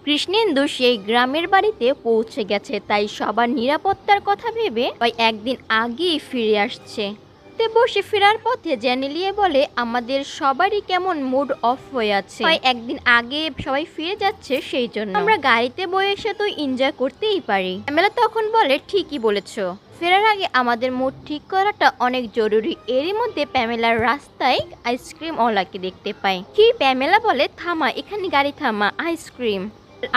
কৃষ্ণেন্দু সেই গ্রামের বাড়িতে পৌঁছে গেছে, তাই সবার নিরাপত্তার কথা ভেবে একদিন আগেই ফিরে আসছে। বসে ফেরার পথে জেনেলিয়া বলে আমাদের সবারই কেমন মুড অফ হয়ে আছে, একদিন আগে সবাই ফিরে যাচ্ছে, সেই জন্য আমরা গাড়িতে বসে তো এনজয় করতেই পারি। প্যামেলা তখন বলে ঠিকই বলেছো, ফেরার আগে আমাদের মুড ঠিক করাটা অনেক জরুরি। এরই মধ্যে প্যামেলার রাস্তায় আইসক্রিম ওয়ালাকে দেখতে পায়। কি প্যামেলা বলে থামা, এখানে গাড়ি থামা, আইসক্রিম।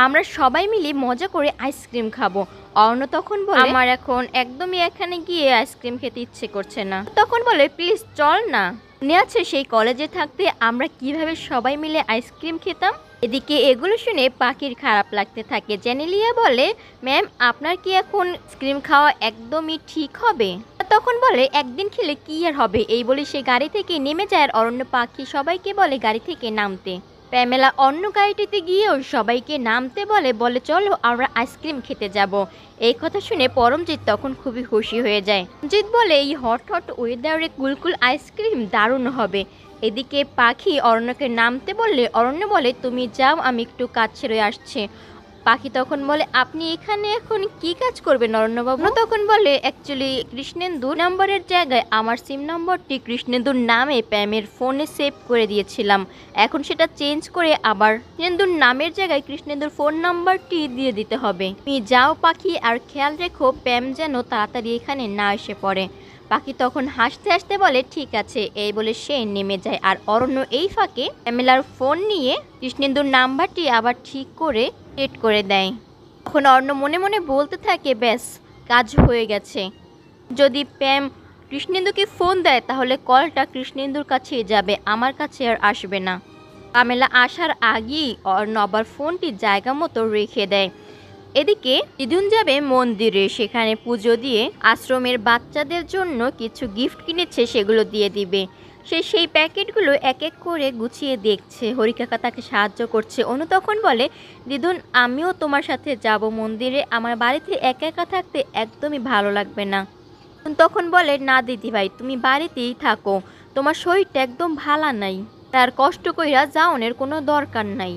আমরা সবাই মিলে মজা করে আইসক্রিম খাবো। অর্ণ তখন বলে আমার এখন একদমই এখানে গিয়ে আইসক্রিম খেতে ইচ্ছে করছে না। তখন বলে প্লিজ চল না, মনে আছে সেই কলেজে থাকতে আমরা কিভাবে সবাই মিলে আইসক্রিম খেতাম। এদিকে এগুলো শুনে পাখির খারাপ লাগতে থাকে। জেনেলিয়া বলে ম্যাম আপনার কি এখন আইসক্রিম খাওয়া একদমই ঠিক হবে? তখন বলে একদিন খেলে কি আর হবে, এই বলে সে গাড়ি থেকে নেমে যায় আর অরণ্য পাখি সবাইকে বলে গাড়ি থেকে নামতে। প্যামেলা অন্য গাড়িটিতে গিয়েও সবাইকে নামতে বলে চলো আমরা আইসক্রিম খেতে যাব। এই কথা শুনে পরমজিৎ তখন খুবই খুশি হয়ে যায়। জিৎ বলে এই হট হট ওয়েদারে কুলকুল আইসক্রিম দারুণ হবে। এদিকে পাখি অরণ্যকে নামতে বললে অরণ্য বলে তুমি যাও, আমি একটু কাজ ছেড়ে আসছি। পাখি তখন বলে আপনি এখানে এখন কি কাজ করবেন অরণ্যবাবু? তখন বলে অ্যাকচুয়ালি কৃষ্ণেন্দু নাম্বারের জায়গায় আমার সিম নম্বরটি কৃষ্ণেন্দুর নামে প্যামের ফোনে সেভ করে দিয়েছিলাম, এখন সেটা চেঞ্জ করে আবার কৃষ্ণেন্দুর নামের জায়গায় কৃষ্ণেন্দুর ফোন নাম্বারটি দিয়ে দিতে হবে। তুমি যাও পাখি, আর খেয়াল রেখো প্যাম যেন তাড়াতাড়ি এখানে না এসে পড়ে। পাখি তখন হাসতে হাসতে বলে ঠিক আছে, এই বলে সে নেমে যায়। আর অরণ্য এই ফাঁকে প্যামেলার ফোন নিয়ে কৃষ্ণেন্দুর নাম্বারটি আবার ঠিক করে সেট করে দেয়। তখন অরণ্য মনে মনে বলতে থাকে ব্যাস কাজ হয়ে গেছে, যদি প্যাম কৃষ্ণেন্দুকে ফোন দেয় তাহলে কলটা কৃষ্ণেন্দুর কাছেই যাবে, আমার কাছে আর আসবে না। প্যামেলা আসার আগেই অরণ্য আবার ফোনটি জায়গা মতো রেখে দেয়। এদিকে দিদুন যাবে মন্দিরে, সেখানে পুজো দিয়ে আশ্রমের বাচ্চাদের জন্য কিছু গিফট কিনেছে সেগুলো দিয়ে দিবে। সেই প্যাকেটগুলো এক এক করে গুছিয়ে দেখছে। হরিকাকা তাকে সাহায্য করছে। অনু তখন বলে দিদুন আমিও তোমার সাথে যাব মন্দিরে, আমার বাড়িতে একা একা থাকতে একদমই ভালো লাগবে না। তখন বলে না দিদিভাই তুমি বাড়িতেই থাকো, তোমার শরীরটা একদম ভালো নাই, তার কষ্ট কইরা যাওনের কোনো দরকার নাই।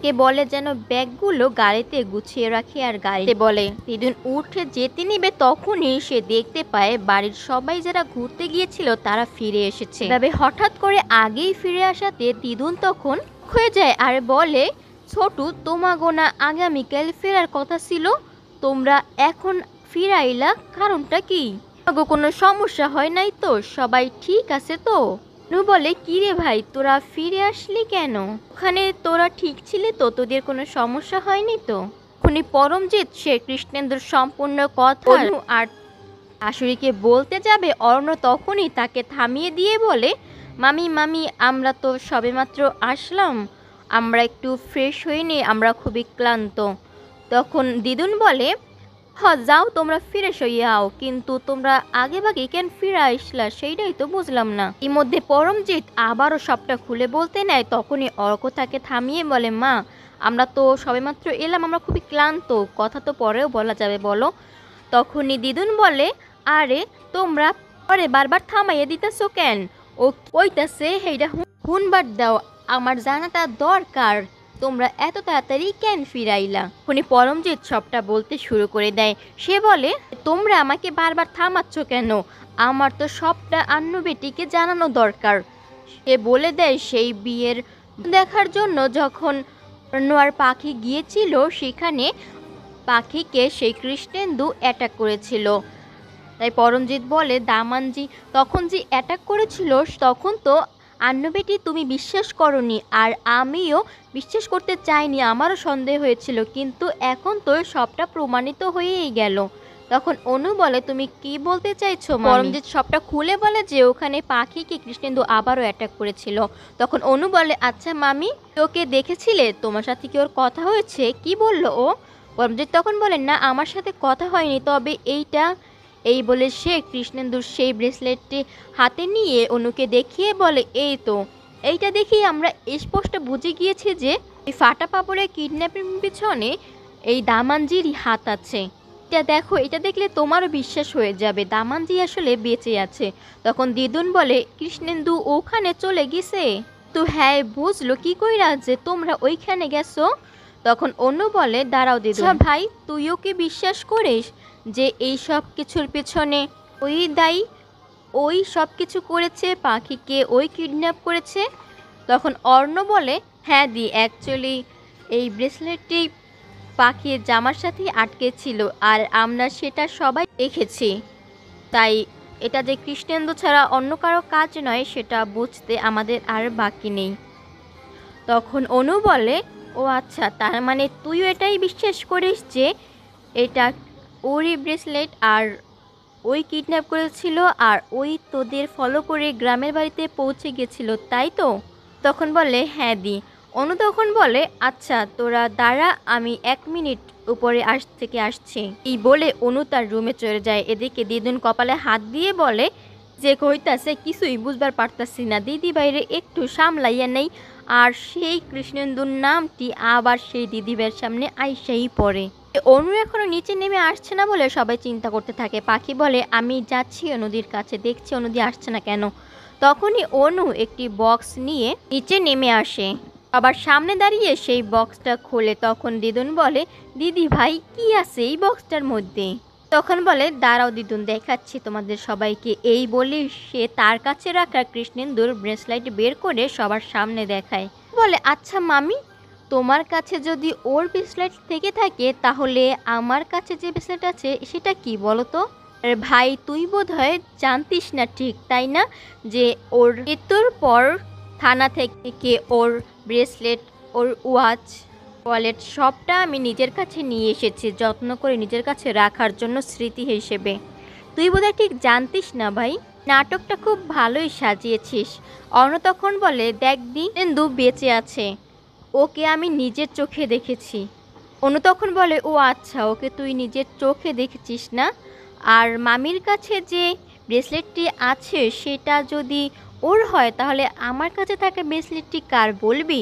কে বলে যেন ব্যাগগুলো গাড়িতে গুছিয়ে রাখে আর গাড়িতে বলে দিদুন উঠে যেতে নিবে, তখনই সে দেখতে পায় বাড়ির সবাই যারা ঘুরতে গিয়েছিল তারা ফিরে এসেছে। তবে হঠাৎ করে আগেই ফিরে আসাতে দিদুন তখন হয়ে যায় আর বলে ছোটু তোমাগো না আগামীকাল ফেরার কথা ছিল, তোমরা এখন ফিরাইলা, কারণটা কি? কোনো সমস্যা হয় নাই তো? সবাই ঠিক আছে তো? বলে কি রে ভাই তোরা ফিরে আসলি কেন? ওখানে তোরা ঠিক ছিলি তো, তোদের কোনো সমস্যা হয়নি তো? খুনি পরমজিৎ সে কৃষ্ণেন্দুর সম্পূর্ণ কথা আর শাশুড়িকে বলতে যাবে, অরণ্য তখনই তাকে থামিয়ে দিয়ে বলে মামি মামি আমরা তো সবেমাত্র আসলাম, আমরা একটু ফ্রেশ হইনি, আমরা খুবই ক্লান্ত। তখন দিদুন বলে যাও তোমরা ফিরে সইয়াও, কিন্তু তোমরা আগে ভাগে কেন ফিরে আসলা সেইটাই তো বুঝলাম না। এর মধ্যে পরমজিৎ আবারও সবটা খুলে বলতে নেয়। তখনই অর্ক তাকে থামিয়ে বলে মা আমরা তো সবেমাত্র এলাম, আমরা খুবই ক্লান্ত, কথা তো পরেও বলা যাবে বলো। তখনই দিদুন বলে আরে তোমরা পরে বারবার থামাইয়ে দিতেছো কেন? ও কইতাছে হেইটা হুনবার দাও, আমার জানাটা দরকার, তোমরা এত তাড়াতাড়ি কেন ফিরাইলা? উনি পরমজিৎ সবটা বলতে শুরু করে দেয়। সে বলে তোমরা আমাকে বারবার থামাচ্ছ কেন? আমার তো সবটা আন্নু বেটিকে জানানো দরকার। সে বলে দেয় সেই বিয়ের দেখার জন্য যখন নোয়ার পাখি গিয়েছিল সেখানে পাখিকে সেই কৃষ্ণেন্দু অ্যাটাক করেছিল। তাই পরমজিৎ বলে দামানজি তখন যে অ্যাটাক করেছিল তখন তো আন্নু বেটি তুমি বিশ্বাস করনি, আর আমিও বিশ্বাস করতে চাইনি, আমারও সন্দেহ হয়েছিল, কিন্তু এখন তো সবটা প্রমাণিত হয়েই গেল। তখন অনু বলে তুমি কি বলতে চাইছো? পরমজিৎ সবটা খুলে বলে যে ওখানে পাখিকে কৃষ্ণেন্দু আবারও অ্যাটাক করেছিল। তখন অনু বলে আচ্ছা মামি ওকে দেখেছিলে, তোমার সাথে কি ওর কথা হয়েছে? কি বললো ও? পরমজিৎ তখন বলে না আমার সাথে কথা হয়নি, তবে এই বলে সে কৃষ্ণেন্দুর সেই ব্রেসলেটটি হাতে নিয়ে অনুকে দেখিয়ে বলে এই তো, এইটা দেখেই আমরা স্পষ্ট বুঝে গিয়েছি যে এই ফাটা পাপড়ের কিডন্যাপিং পিছনে এই দামানজিরই হাত আছে। এটা দেখো, এটা দেখলে তোমারও বিশ্বাস হয়ে যাবে দামানজি আসলে বেঁচে আছে। তখন দিদুন বলে কৃষ্ণেন্দু ওখানে চলে গেছে তো? হ্যাঁ বুঝলো কি কইরা যে তোমরা ওইখানে গেছো? তখন অনু বলে, দাঁড়াও দিদু ভাই, তুইও কি বিশ্বাস করিস যে এই সব কিছুর পেছনে ওই দায়ী? ওই সব কিছু করেছে, পাখিকে ওই কিডন্যাপ করেছে? তখন অর্ণ বলে, হ্যাঁ দি, অ্যাকচুয়ালি এই ব্রেসলেটটি পাখির জামার সাথেই আটকে ছিল, আর আমরা সেটা সবাই দেখেছি। তাই এটা যে কৃষ্ণেন্দু ছাড়া অন্য কারো কাজ নয় সেটা বুঝতে আমাদের আর বাকি নেই। তখন অনু বলে, ও আচ্ছা, তার মানে তুইও এটাই বিশ্বাস করিস যে এটা ওরই ব্রেসলেট, আর ওই কিডন্যাপ করেছিল, আর ওই তোদের ফলো করে গ্রামের বাড়িতে পৌঁছে গেছিল, তাই তো? তখন বলে, হ্যাঁ দি। অনু তখন বলে, আচ্ছা তোরা দাঁড়া, আমি 1 মিনিট উপরে থেকে আসছি। এই বলে অনু তার রুমে চলে যায়। এদিকে দিদুন কপালে হাত দিয়ে বলে, যে কইতাছে কিছুই বুঝবার পারতাছি না, দিদি বাইরে একটু সামলাইয়া নেই, আর সেই কৃষ্ণেন্দুর নামটি আবার সেই দিদিভাইয়ের সামনে আইসাই পড়ে। অনু এখনো নিচে নেমে আসছে না বলে সবাই চিন্তা করতে থাকে। পাখি বলে, আমি যাচ্ছি অনুদির কাছে, দেখছি অনুদি আসছে না কেন। তখনই অনু একটি বক্স নিয়ে নিচে নেমে আসে, আবার সামনে দাঁড়িয়ে সেই বক্সটা খোলে। তখন দিদুন বলে, দিদি ভাই কি আছে এই বক্সটার মধ্যে? তখন বলে, দাঁড়াও দিদুন, দেখাচ্ছি তোমাদের সবাইকে। এই বলে সে তার কাছে রাখা কৃষ্ণেন্দুর ব্রেসলাইট বের করে সবার সামনে দেখায়। বলে, আচ্ছা মামি, তোমার কাছে যদি ওর ব্রেসলেট থেকে থাকে তাহলে আমার কাছে যে ব্রেসলেট আছে সেটা কি বলো তো? ভাই তুই বোধহয় জানতিস না, ঠিক তাই না, যে ওর মৃত্যুর পর থানা থেকে ওর ব্রেসলেট, ওর ওয়াচ, ওয়ালেট সবটা আমি নিজের কাছে নিয়ে এসেছি, যত্ন করে নিজের কাছে রাখার জন্য, স্মৃতি হিসেবে। তুই বোধহয় ঠিক জানতিস না ভাই, নাটকটা খুব ভালোই সাজিয়েছিস। অর্ণ তখন বলে, দেখ দি, ইন্দু বেঁচে আছে, ওকে আমি নিজের চোখে দেখেছি। অনু তখন বলে, ও আচ্ছা, ওকে তুই নিজের চোখে দেখেছিস না? আর মামির কাছে যে ব্রেসলেটটি আছে সেটা যদি ওর হয় তাহলে আমার কাছে থাকা ব্রেসলেটটি কার বলবি?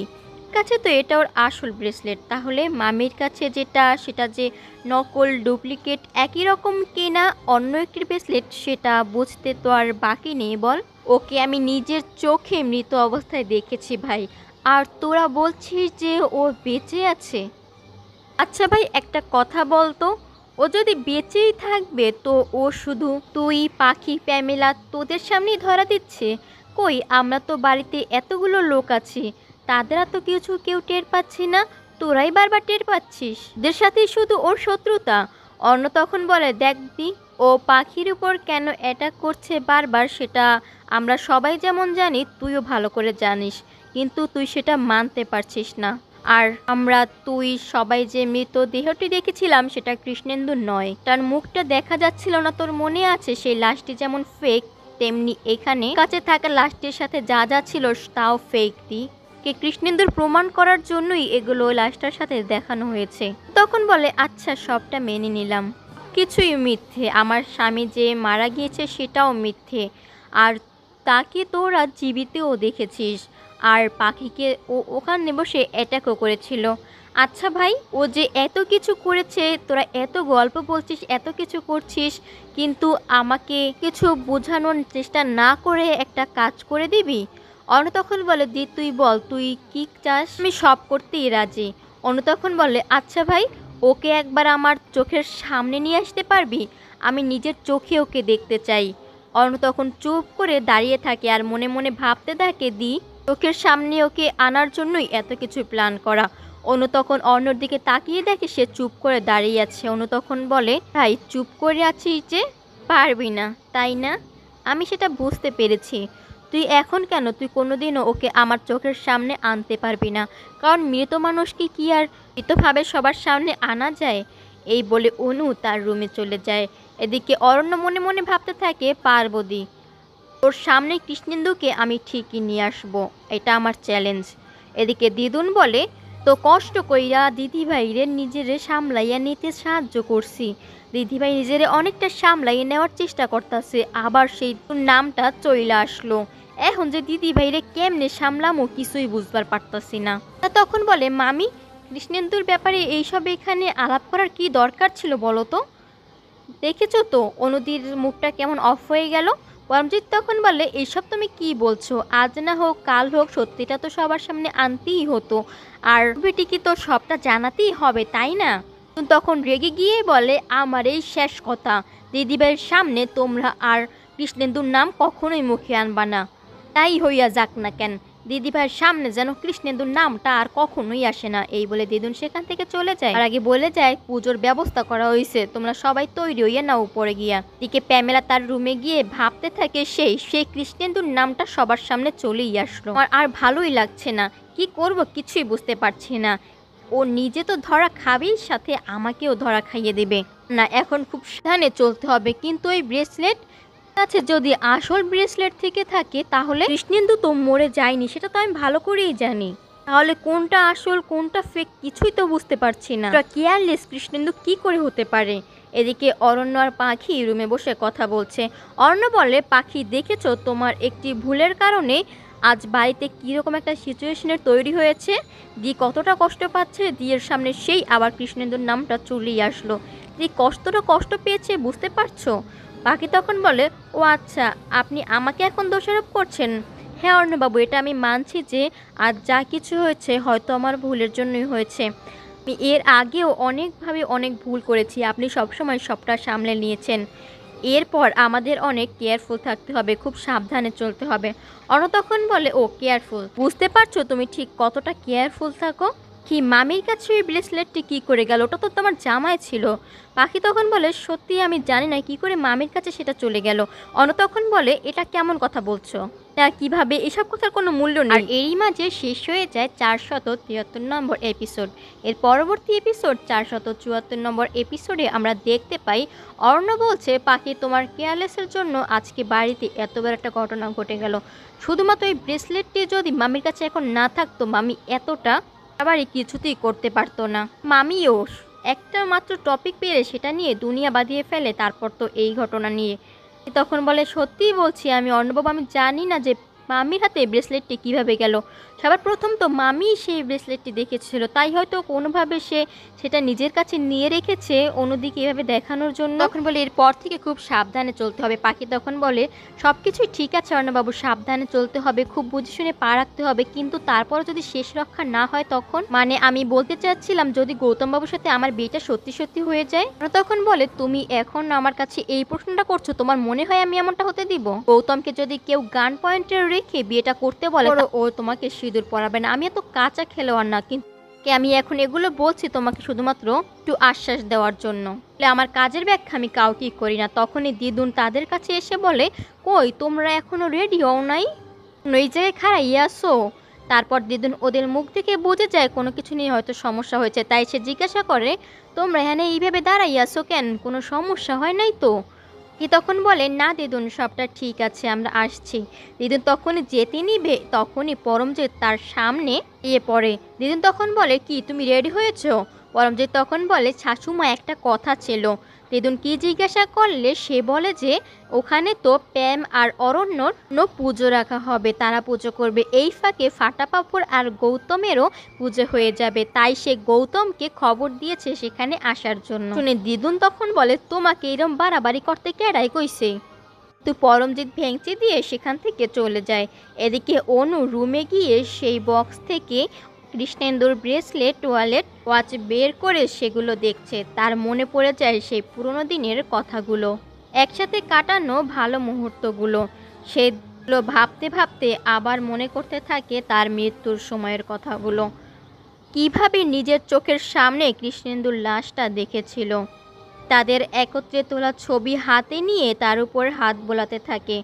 কাছে তো এটা ওর আসল ব্রেসলেট, তাহলে মামির কাছে যেটা সেটা যে নকল, ডুপ্লিকেট, একই রকম কেনা অন্য একটি ব্রেসলেট, সেটা বুঝতে তো আর বাকি নেই বল। ওকে আমি নিজের চোখে মৃত অবস্থায় দেখেছি ভাই, আর তোরা বলছিস যে ও বেঁচে আছে। আচ্ছা ভাই, একটা কথা বলতো, ও যদি বেঁচেই থাকবে তো ও শুধু তুই, পাখি, প্যামেলা তোদের সামনেই ধরা দিচ্ছে? কই, আমরা তো বাড়িতে এতগুলো লোক আছি, তাদেরা তো কেউ টের পাচ্ছি না, তোরাই বারবার টের পাচ্ছিস। ওদের সাথেই শুধু ওর শত্রুতা। অন্য তখন বলে, দেখবি ও পাখির উপর কেন অ্যাটাক করছে বারবার, সেটা আমরা সবাই যেমন জানি, তুইও ভালো করে জানিস, কিন্তু তুই সেটা মানতে পারছিস না। আর আমরা তুই সবাই যে মৃত দেহটি দেখেছিলাম সেটা কৃষ্ণেন্দু নয়, তার মুখটা দেখা যাচ্ছিল না, তোর মনে আছে? সেই লাশটি যেমন ফেক, তেমনি এখানে কাছে থাকা লাশটির সাথে যা যা ছিল তাও ফেক। কে কৃষ্ণেন্দুর প্রমাণ করার জন্যই এগুলো লাশটার সাথে দেখানো হয়েছে। তখন বলে, আচ্ছা সবটা মেনে নিলাম, কিছুই মিথ্যে, আমার স্বামী যে মারা গিয়েছে সেটাও মিথ্যে, আর তাকে তোরা জীবিতও দেখেছিস, আর পাখিকে ও ওখানে বসে অ্যাটাকও করেছিল। আচ্ছা ভাই, ও যে এত কিছু করেছে, তোরা এত গল্প বলছিস, এত কিছু করছিস, কিন্তু আমাকে কিছু বোঝানোর চেষ্টা না করে একটা কাজ করে দিবি? অনু তখন বলে, দি তুই বল, তুই কি চাস? আমি সব করতেই রাজি। অনু তখন বলে, আচ্ছা ভাই, ওকে একবার আমার চোখের সামনে নিয়ে আসতে পারবি? আমি নিজের চোখে ওকে দেখতে চাই। অনু তখন চুপ করে দাঁড়িয়ে থাকে আর মনে মনে ভাবতে থাকে, দি চোখের সামনে ওকে আনার জন্যই এত কিছু প্ল্যান করা। অনু তখন অন্যর দিকে তাকিয়ে দেখে সে চুপ করে দাঁড়িয়ে আছে। অনু তখন বলে, ভাই চুপ করে আছিস যে, পারবি না তাই না? আমি সেটা বুঝতে পেরেছি। তুই এখন কেন, তুই কোনোদিনও ওকে আমার চোখের সামনে আনতে পারবি না, কারণ মৃত মানুষকে কি আর মৃতভাবে সবার সামনে আনা যায়? এই বলে অনু তার রুমে চলে যায়। এদিকে অরণ্য মনে মনে ভাবতে থাকে, পার্বতী ওর সামনে কৃষ্ণেন্দুকে আমি ঠিকই নিয়ে আসবো, এটা আমার চ্যালেঞ্জ। এদিকে দিদুন বলে, তো কষ্ট কইরা দিদিভাইরে নিজেরে সামলাইয়া নিতে সাহায্য করছি, দিদিভাই নিজেরে অনেকটা সামলাইয়া নেওয়ার চেষ্টা করতেছে, আবার সেই নামটা চইলা আসলো, এখন যে দিদিভাইরে কেমনে সামলামো কিছুই বুঝবার পারতাছি না। তা তখন বলে, মামি কৃষ্ণেন্দুর ব্যাপারে এইসব এখানে আলাপ করার কি দরকার ছিল বলো তো? দেখেছো তো অনুদির মুখটা কেমন অফ হয়ে গেল, ও পরমজিৎ তখন বলে, এইসব তুমি কি বলছো? আজ না হোক কাল হোক সত্যিটা তো সবার সামনে আনতেই হতো, আর বেটিকে তো সবটা জানাতেই হবে, তাই না? তখন রেগে গিয়ে বলে, আমার এই শেষ কথা, দিদিভাইয়ের সামনে তোমরা আর কৃষ্ণেন্দুর নাম কখনোই মুখে আনবা না। তাই হইয়া যাক না কেন, দিদিভাইয়ের সামনে যেন কৃষ্ণেন্দুর নামটা আর কখনোই আসে না। এই বলে দিদুন সেখান থেকে চলে যায়। আর আগে বলে যায়, পুজোর ব্যবস্থা করা হয়েছে, তোমরা সবাই তৈরি হইয়া নাও উপরে গিয়া। দিকে প্যামেলা তার রুমে গিয়ে ভাবতে থাকে সেই কৃষ্ণেন্দুর নামটা সবার সামনে চলেই আসলো। আর ভালোই লাগছে না, কি করব কিছুই বুঝতে পারছি না। ও নিজে তো ধরা খাবেই, সাথে আমাকেও ধরা খাইয়ে দেবে। না, এখন খুব সাবধানে চলতে হবে। কিন্তু ওই ব্রেসলেট কাছে যদি আসল ব্রেসলেট থেকে থাকে তাহলে কৃষ্ণেন্দু তো মরে যায়নি, সেটা তো আমি ভালো করেই জানি। তাহলে কোনটা আসল কোনটা ফেক কিছুই তো বুঝতে পারছি না। কেয়ারলেস কৃষ্ণেন্দু কি করে হতে পারে? এদিকে অরণ্য আর পাখি রুমে বসে কথা বলছে। অরণ্য বলে, পাখি দেখেছো, তোমার একটি ভুলের কারণে আজ বাড়িতে কীরকম একটা সিচুয়েশনের তৈরি হয়েছে। দি কতটা কষ্ট পাচ্ছে, দিয়ের সামনে সেই আবার কৃষ্ণেন্দুর নামটা চলেই আসলো। দি কষ্টটা কষ্ট পেয়েছে, বুঝতে পারছো? পাখি তখন বলে, ও আচ্ছা, আপনি আমাকে এখন দোষারোপ করছেন? হ্যাঁ অর্ণবাবু, এটা আমি মানছি যে আজ যা কিছু হয়েছে হয়তো আমার ভুলের জন্যই হয়েছে। আমি এর আগেও অনেকভাবে অনেক ভুল করেছি, আপনি সবসময় সবটা সামলে নিয়েছেন। এরপর আমাদের অনেক কেয়ারফুল থাকতে হবে, খুব সাবধানে চলতে হবে। অর্ণ তখন বলে, ও কেয়ারফুল, বুঝতে পারছো তুমি ঠিক কতটা কেয়ারফুল থাকো? কি মামির কাছে ওই ব্রেসলেটটি কী করে গেল? ওটা তো তোমার জামাই ছিল। পাখি তখন বলে, সত্যি আমি জানি না কি করে মামির কাছে সেটা চলে গেল। অন্য তখন বলে, এটা কেমন কথা বলছো? তা কিভাবে? এসব কথার কোনো মূল্য নেই। আর এরই মাঝে শেষ হয়ে যায় 473 নম্বর এপিসোড। এর পরবর্তী এপিসোড 474 নম্বর এপিসোডে আমরা দেখতে পাই অর্ণ বলছে, পাখি তোমার কেয়ারলেসের জন্য আজকে বাড়িতে এত বড় একটা ঘটনা ঘটে গেল। শুধুমাত্র এই ব্রেসলেটটি যদি মামির কাছে এখন না থাকতো, মামি এতটা আবারই কিছুতেই করতে পারতো না। মামিও একটা মাত্র টপিক পেলে সেটা নিয়ে দুনিয়া বাঁধিয়ে ফেলে, তারপর তো এই ঘটনা নিয়ে। তখন বলে, সত্যিই বলছি আমি অর্ণবাবু, আমি জানি না যে মামির হাতে ব্রেসলেটটি কিভাবে গেল। সবার প্রথম তো মামি সেই ব্রেসলেটটি দেখেছিল, তাই হয়তো কোনোভাবে সেটা নিজের কাছে নিয়ে রেখেছে অন্যদিকে এভাবে দেখানোর জন্য। তখন বলে, এরপর থেকে খুব সাবধানে চলতে হবে। পাখি তখন বলে, সব কিছুই ঠিক আছে অর্ণবাবু, সাবধানে চলতে হবে, খুব বুঝে শুনে পা রাখতে হবে, কিন্তু তারপর যদি শেষ রক্ষা না হয় তখন? মানে আমি বলতে চাচ্ছিলাম, যদি গৌতমবাবুর সাথে আমার বিয়েটা সত্যি সত্যি হয়ে যায়। তখন বলে, তুমি এখন আমার কাছে এই প্রশ্নটা করছো, তোমার মনে হয় আমি এমনটা হতে দিব? গৌতমকে যদি কেউ গান পয়েন্টে রেখে বিয়েটা করতে বলে, ও তোমাকে সিঁদুর পরাবে না। আমি এত কাঁচা খেলোয়াড় না, কিন্তু আমি এখন এগুলো বলছি তোমাকে শুধুমাত্র একটু আশ্বাস দেওয়ার জন্য। আমার কাজের ব্যাখ্যা আমি কাউকেই করি না। তখনই দিদুন তাদের কাছে এসে বলে, কই তোমরা এখনো রেডি হও নাই? এই জায়গায় খাড়াই আসো। তারপর দিদুন ওদের মুখ থেকে বুঝে যায় কোনো কিছু নিয়ে হয়তো সমস্যা হয়েছে, তাই সে জিজ্ঞাসা করে, তোমরা এখানে এইভাবে দাঁড়াই আসো কেন? কোনো সমস্যা হয় নাই তো? কি তখন বলে, না দিদুন, সবটা ঠিক আছে, আমরা আসছি। দিদুন তখনই যেতে নিবে, তখনই পরমজিৎ তার সামনে পড়ে। দিদুন তখন বলে, কি তুমি রেডি হয়েছো? পরমজিৎ তখন বলে, শাশুমা একটা কথা ছিল। দিদুন কি জিজ্ঞাসা করলে সে বলে যে ওখানে তো প্যাম আর অরণ্যর পুজো রাখা হবে, তারা পুজো করবে। এই ফাঁকে ফাটা পাপড় আর গৌতমেরও পুজো হয়ে যাবে, তাই সে গৌতমকে খবর দিয়েছে সেখানে আসার জন্য। শুনে দিদুন তখন বলে, তোমাকে এরম বাড়াবাড়ি করতে কেডাই কইছে? তো পরমজিৎ ভেঙচি দিয়ে সেখান থেকে চলে যায়। এদিকে অনু রুমে গিয়ে সেই বক্স থেকে কৃষ্ণেন্দুর ব্রেসলেট ওয়াচ বের করে সেগুলো দেখছে। তার মনে পড়ে যায় সেই পুরনো দিনের কথাগুলো, একসাথে কাটানো ভালো মুহূর্তগুলো। সেগুলো ভাবতে ভাবতে আবার মনে করতে থাকে তার মৃত্যুর সময়ের কথাগুলো, কিভাবে নিজের চোখের সামনে কৃষ্ণেন্দুর লাশটা দেখেছিল। তাদের একত্রে তোলা ছবি হাতে নিয়ে তার উপর হাত বোলাতে থাকে,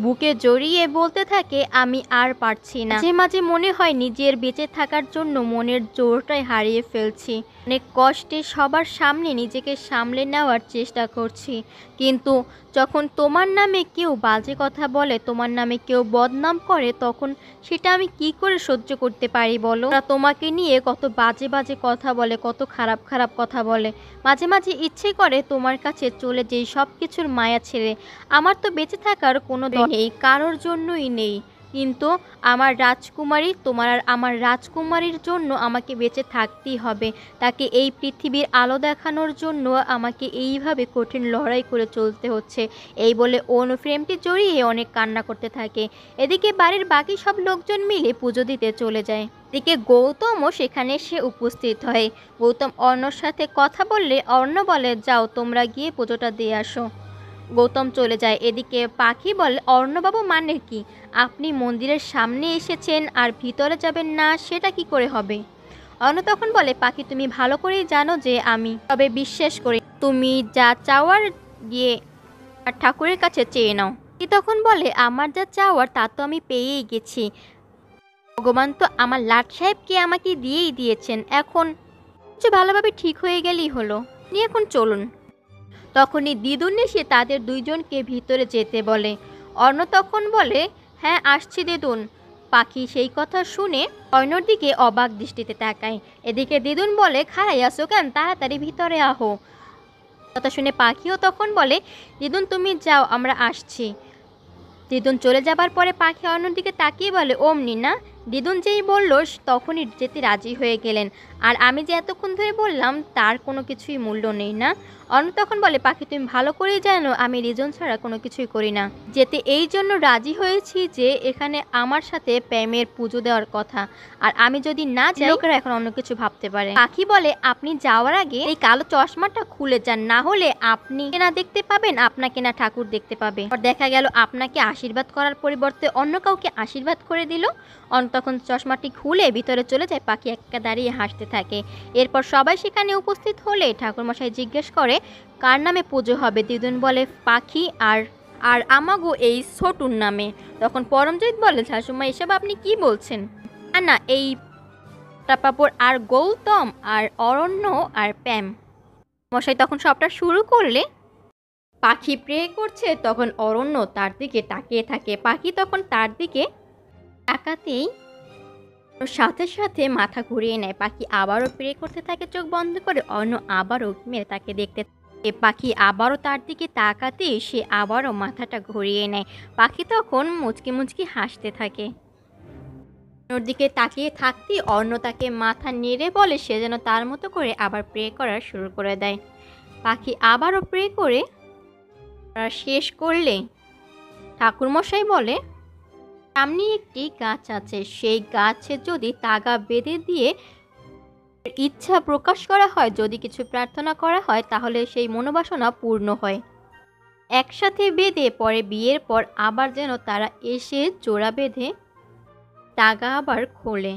বুকে জড়িয়ে বলতে থাকে, আমি আর পারছি না। মাঝে মাঝে মনে হয় নিজের বেঁচে থাকার জন্য মনের জোরটাই হারিয়ে ফেলছি। অনেক কষ্টে সবার সামনে নিজেকে সামলে নেওয়ার চেষ্টা করছি, কিন্তু যখন তোমার নামে কেউ বাজে কথা বলে, তোমার নামে কেউ বদনাম করে, তখন সেটা আমি কি করে সহ্য করতে পারি বলো? তোমাকে নিয়ে কত বাজে বাজে কথা বলে, কত খারাপ খারাপ কথা বলে। মাঝে মাঝে ইচ্ছে করে তোমার কাছে চলে যেই, সব কিছুর মায়া ছেড়ে। আমার তো বেঁচে থাকার কোনো নেই, কারোর জন্যই নেই। কিন্তু আমার রাজকুমারী, তোমার আর আমার রাজকুমারীর জন্য আমাকে বেঁচে থাকতেই হবে। তাকে এই পৃথিবীর আলো দেখানোর জন্য আমাকে এইভাবে কঠিন লড়াই করে চলতে হচ্ছে। এই বলে অনু ফ্রেমটি জড়িয়ে অনেক কান্না করতে থাকে। এদিকে বাড়ির বাকি সব লোকজন মিলে পুজো দিতে চলে যায়। এদিকে গৌতমও সেখানে এসে উপস্থিত হয়। গৌতম অর্ণর সাথে কথা বললে অর্ণ বলে, যাও তোমরা গিয়ে পুজোটা দিয়ে আসো। গৌতম চলে যায়। এদিকে পাখি বলে, অর্ণবাবু মানে কি? আপনি মন্দিরের সামনে এসেছেন আর ভিতরে যাবেন না, সেটা কি করে হবে? অর্ণ তখন বলে, পাখি তুমি ভালো করেই জানো যে আমি তবে বিশ্বাস করি, তুমি যা চাওয়ার গিয়ে আর ঠাকুরের কাছে চেয়ে নাও। কি তখন বলে, আমার যা চাওয়ার তা তো আমি পেয়েই গেছি। ভগবান তো আমার লাট সাহেবকে আমাকে দিয়েই দিয়েছেন। এখন কিছু ভালোভাবে ঠিক হয়ে গেলেই হলো। নিয়ে এখন চলুন। তখনই দিদুন এসে তাদের দুইজনকে ভিতরে যেতে বলে। অর্ণ তখন বলে, হ্যাঁ আসছি দিদুন। পাখি সেই কথা শুনে অর্ণর দিকে অবাক দৃষ্টিতে তাকায়। এদিকে দিদুন বলে, খাড়াই আসো কেন, তাড়াতাড়ি ভিতরে আহো। কথা শুনে পাখিও তখন বলে, দিদুন তুমি যাও, আমরা আসছি। দিদুন চলে যাবার পরে পাখি অর্ণর দিকে তাকিয়ে বলে, অমনি না। দিদুন যেই বলল তখনই যেতে রাজি হয়ে গেলেন। আর আমি যে এতক্ষণ ধরে বললাম তার কোনো কিছুই মূল্য নেই না। অর্ণ তখন বলে, পাখি তুমি ভালো করেই জানো আমি রিজন ছাড়া কোনো কিছুই করি না। যেতে এই জন্য রাজি হয়েছি যে এখানে আমার সাথে প্রেমের পুজো দেওয়ার কথা, আর আমি যদি না যাই লোকেরা এখন অন্য কিছু ভাবতে পারে। পাখি বলে, আপনি যাওয়ার আগে এই কালো চশমাটা খুলে যান, না হলে আপনি না দেখতে পাবেন, আপনাকে না ঠাকুর দেখতে পাবে। আর দেখা গেল আপনাকে আশীর্বাদ করার পরিবর্তে অন্য কাউকে আশীর্বাদ করে দিল। অর্ণ তখন চশমাটি খুলে ভিতরে চলে যায়। পাখি একা দাঁড়িয়ে হাসতে থাকে। এরপর সবাই সেখানে উপস্থিত হলে ঠাকুরমশাই জিজ্ঞেস করে, কার নামে পুজো হবে? দিদুন বলে, পাখি আর আর আমাগো এই ছোটুর নামে। তখন পরমজিৎ বলে, শাশুমা এসব আপনি কি বলছেন? না না, এই টাপাপুর আর গৌতম আর অরণ্য আর প্যাম মশাই তখন সবটা শুরু করলে। পাখি প্রে করছে, তখন অরণ্য তার দিকে তাকিয়ে থাকে। পাখি তখন তার দিকে তাকাতেই সাথে সাথে মাথা ঘুরিয়ে নেয়। পাখি আবারও প্রে করতে থাকে চোখ বন্ধ করে। অর্ণ আবারও মেরে তাকে দেখতে থাকে। পাখি আবারও তার দিকে তাকাতেই সে আবারও মাথাটা ঘুরিয়ে নেয়। পাখি তখন মুচকি মুচকি হাসতে থাকে। ওর দিকে তাকিয়ে থাকতেই অর্ণ তাকে মাথা নেড়ে বলে সে যেন তার মতো করে আবার প্রে করা শুরু করে দেয়। পাখি আবারও প্রে করে শেষ করলে ঠাকুরমশাই বলে, সামনে একটি গাছ আছে, সেই গাছে যদি তাগা বেঁধে দিয়ে ইচ্ছা প্রকাশ করা হয়, যদি কিছু প্রার্থনা করা হয়, তাহলে সেই মনোবাসনা পূর্ণ হয়। একসাথে বেঁধে পরে বিয়ের পর আবার যেন তারা এসে জোড়া বেঁধে তাগা আবার খোলে।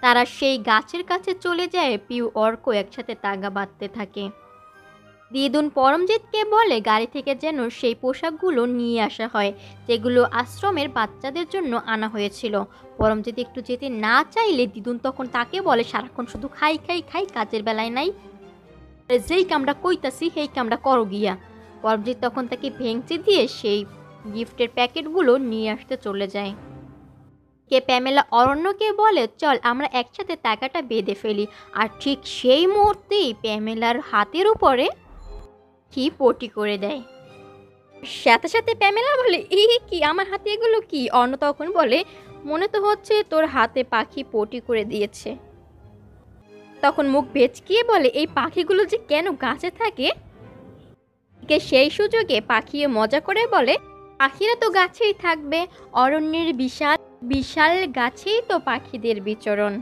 তারা সেই গাছের কাছে চলে যায়। পিউ অর্ক একসাথে তাগা বাঁধতে থাকে। দিদুন পরমজিৎকে বলে গাড়ি থেকে যেন সেই পোশাকগুলো নিয়ে আসা হয়, যেগুলো আশ্রমের বাচ্চাদের জন্য আনা হয়েছিল। পরমজিৎ একটু যেতে না চাইলে দিদুন তখন তাকে বলে, সারাক্ষণ শুধু খাই খাই খাই, কাজের বেলায় নাই, যেই কামটা কইতাছি সেই কামটা করো গিয়া। পরমজিৎ তখন তাকে ভেঙচি দিয়ে সেই গিফটের প্যাকেটগুলো নিয়ে আসতে চলে যায়। প্যামেলা অরণ্যকে বলে, চল আমরা একসাথে টাকাটা বেঁধে ফেলি। আর ঠিক সেই মুহূর্তেই প্যামেলার হাতের উপরে কি পটি করে দেয়। সাথে সাথে প্যামেলা বলে, এই কি, আমার হাতে এগুলো কি? অর্ণ তখন বলে, মনে তো হচ্ছে তোর হাতে পাখি পটি করে দিয়েছে। তখন মুখ ভেচকিয়ে বলে, এই পাখিগুলো যে কেন গাছে থাকে? সেই সুযোগে পাখিও মজা করে বলে, পাখিরা তো গাছেই থাকবে, অরণ্যের বিশাল বিশাল গাছেই তো পাখিদের বিচরণ।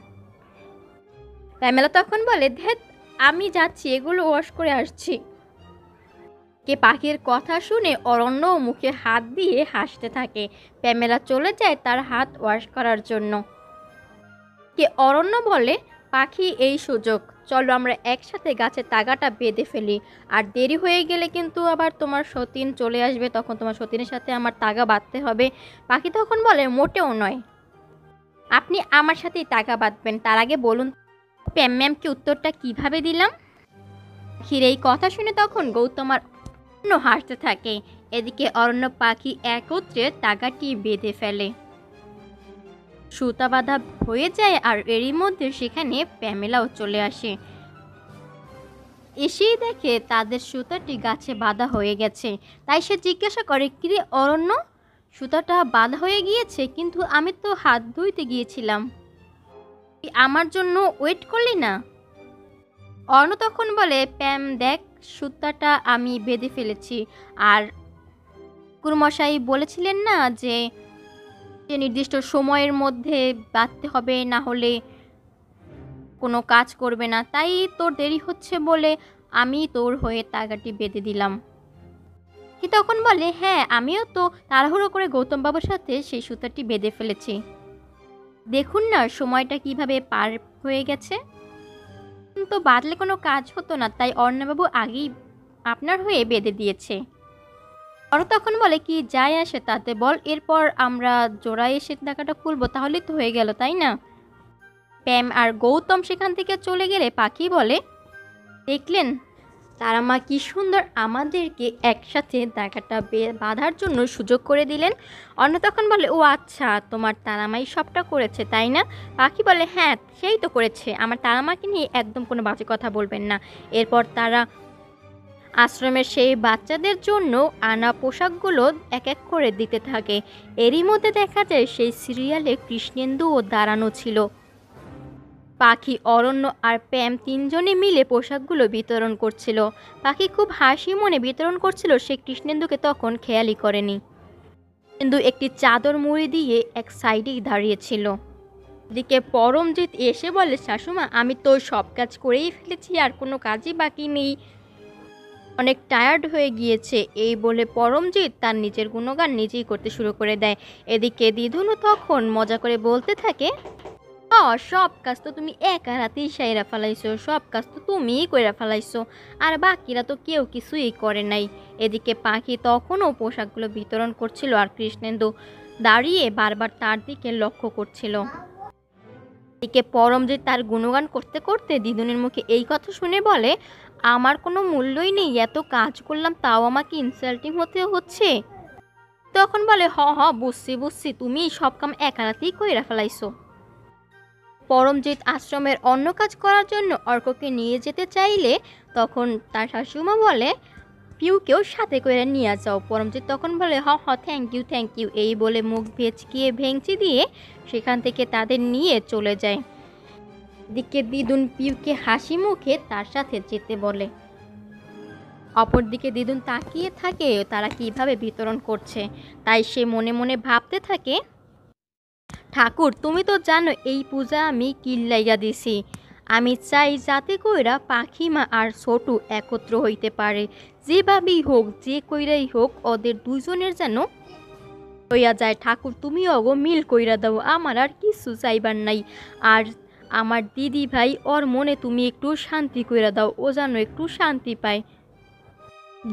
প্যামেলা তখন বলে, ধ্যাত, আমি যাচ্ছি, এগুলো ওয়াশ করে আসছি। পাখির কথা শুনে অরণ্য মুখে হাত দিয়ে হাসতে থাকে। প্যামেলা চলে যায় তার হাত ওয়াশ করার জন্য। অরণ্য বলে, পাখি এই সুযোগ, চলো আমরা একসাথে গাছের তাগাটা বেঁধে ফেলি। আর দেরি হয়ে গেলে কিন্তু আবার তোমার সতীন চলে আসবে, তখন তোমার সতীনের সাথে আমার তাগা বাঁধতে হবে। পাখি তখন বলে, মোটেও নয়, আপনি আমার সাথেই তাগা বাঁধবেন। তার আগে বলুন প্যাম ম্যামকে উত্তরটা কিভাবে দিলাম। পাখির এই কথা শুনে তখন গৌতম আর অরণ্য হাসতে থাকে। এদিকে অরণ্য পাখি একত্রে তাগাটি বেঁধে ফেলে। সুতা বাঁধা হয়ে যায়। আর এরই মধ্যে সেখানে প্যামেলাও চলে আসে। এসেই দেখে তাদের সুতাটি গাছে বাঁধা হয়ে গেছে। তাই সে জিজ্ঞাসা করে, কিরে অরণ্য, সুতাটা বাঁধা হয়ে গিয়েছে, কিন্তু আমি তো হাত ধুইতে গিয়েছিলাম। তুই আমার জন্য ওয়েট করলি না? অর্ণ তখন বলে, প্যাম দেখ, সুতাটা আমি বেঁধে ফেলেছি। আর ঠাকুরমশাই বলেছিলেন না যে যে নির্দিষ্ট সময়ের মধ্যে বাঁধতে হবে, না হলে কোনো কাজ করবে না, তাই তোর দেরি হচ্ছে বলে আমি তোর হয়ে তাগাটি বেঁধে দিলাম। কি তখন বলে, হ্যাঁ আমিও তো তাড়াহুড়ো করে গৌতম বাবুর সাথে সেই সুতাটি বেঁধে ফেলেছি। দেখুন না সময়টা কিভাবে পার হয়ে গেছে। তো বাঁধলে কোনো কাজ হতো না, তাই অর্ণবাবু আগেই আপনার হয়ে বেঁধে দিয়েছে। অর্ণ তখন বলে, কি যায় আসে তাতে, বল, এরপর আমরা জোড়ায় এসে টাকাটা খুলবো, তাহলেই তো হয়ে গেল, তাই না? প্যাম আর গৌতম সেখান থেকে চলে গেলে পাখি বলে, দেখলেন তারা মা কি সুন্দর আমাদেরকে একসাথে টাকাটা বাঁধার জন্য সুযোগ করে দিলেন। অন্য তখন বলে, ও আচ্ছা, তোমার তারামাই সবটা করেছে তাই না? পাখি বলে, হ্যাঁ সেই তো করেছে, আমার তারামাকে নিয়ে একদম কোনো বাজে কথা বলবেন না। এরপর তারা আশ্রমের সেই বাচ্চাদের জন্য আনা পোশাকগুলো এক এক করে দিতে থাকে। এরই মধ্যে দেখা যায় সেই সিরিয়ালে কৃষ্ণেন্দুও দাঁড়ানো ছিল। পাখি, অরণ্য আর প্যাম তিনজনে মিলে পোশাকগুলো বিতরণ করছিল। পাখি খুব হাসি মনে বিতরণ করছিল, সে কৃষ্ণেন্দুকে তখন খেয়ালই করেনি। কিন্তু একটি চাদর মুড়ি দিয়ে এক সাইডেই দাঁড়িয়েছিল। এদিকে পরমজিৎ এসে বলে, শাশুমা আমি তো সব কাজ করেই ফেলেছি, আর কোনো কাজই বাকি নেই, অনেক টায়ার্ড হয়ে গিয়েছে। এই বলে পরমজিৎ তার নিজের গুণগান নিজেই করতে শুরু করে দেয়। এদিকে দিদুনও তখন মজা করে বলতে থাকে, সব কাজ তো তুমি একা রাতেই সাইরা ফেলাইছো, সব কাজ তো তুমিই কইরা ফেলাইছো, আর বাকিরা তো কেউ কিছুই করে নাই। এদিকে পাখি তখনও পোশাকগুলো বিতরণ করছিল, আর কৃষ্ণেন্দু দাঁড়িয়ে বারবার তার দিকে লক্ষ্য করছিল। এদিকে পরমজিৎ তার গুণগান করতে করতে দিদুনের মুখে এই কথা শুনে বলে, আমার কোনো মূল্যই নেই, এত কাজ করলাম তাও আমাকে ইনসাল্টিং হতে হচ্ছে। তখন বলে, হ বুঝছি, তুমি সব কাম একা রাতেই কইরা ফেলাইছো। পরমজিৎ আশ্রমের অন্য কাজ করার জন্য অর্ককে নিয়ে যেতে চাইলে তখন তার শাশুমা বলে, পিউকেও সাথে করে নিয়ে যাও। পরমজিৎ তখন বলে, হ থ্যাংক ইউ, এই বলে মুখ ভেঁচকিয়ে ভেঙচি দিয়ে সেখান থেকে তাদের নিয়ে চলে যায়। দিকে দিদুন পিউকে হাসি মুখে তার সাথে যেতে বলে। অপরদিকে দিদুন তাকিয়ে থাকে তারা কিভাবে বিতরণ করছে, তাই সে মনে মনে ভাবতে থাকে, ঠাকুর তুমি তো জানো এই পূজা আমি কিল্লাইয়া দিছি, আমি চাই যাতে কইরা পাখিমা আর ছোটু একত্র হইতে পারে, যেভাবেই হোক যে কইরাই হোক ওদের দুইজনের যেন হইয়া যায়। ঠাকুর তুমি অগো মিল কইরা দাও, আমার আর কিছু চাইবার নাই। আর আমার দিদি ভাই ওর মনে তুমি একটু শান্তি কইরা দাও, ও যেন একটু শান্তি পায়,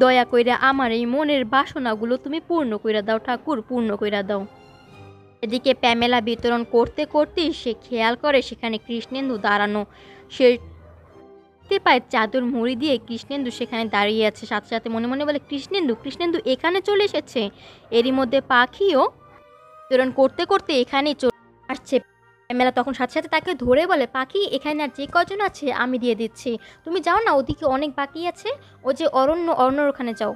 দয়া কইরা আমার এই মনের বাসনাগুলো তুমি পূর্ণ কইরা দাও ঠাকুর, পূর্ণ কইরা দাও। এদিকে প্যামেলা বিতরণ করতে করতেই সে খেয়াল করে সেখানে কৃষ্ণেন্দু দাঁড়ানো। সে দেখতে পায় চাদর মুড়ি দিয়ে কৃষ্ণেন্দু সেখানে দাঁড়িয়ে আছে। সাথে সাথে মনে মনে বলে, কৃষ্ণেন্দু এখানে চলে এসেছে। এরই মধ্যে পাখিও বিতরণ করতে করতে এখানেই চলে আসছে। প্যামেলা তখন সাথে সাথে তাকে ধরে বলে, পাখি এখানে আর যে কজন আছে আমি দিয়ে দিচ্ছি, তুমি যাও না, ওদিকে অনেক বাকি আছে, ও যে অরণ্যর ওখানে যাও।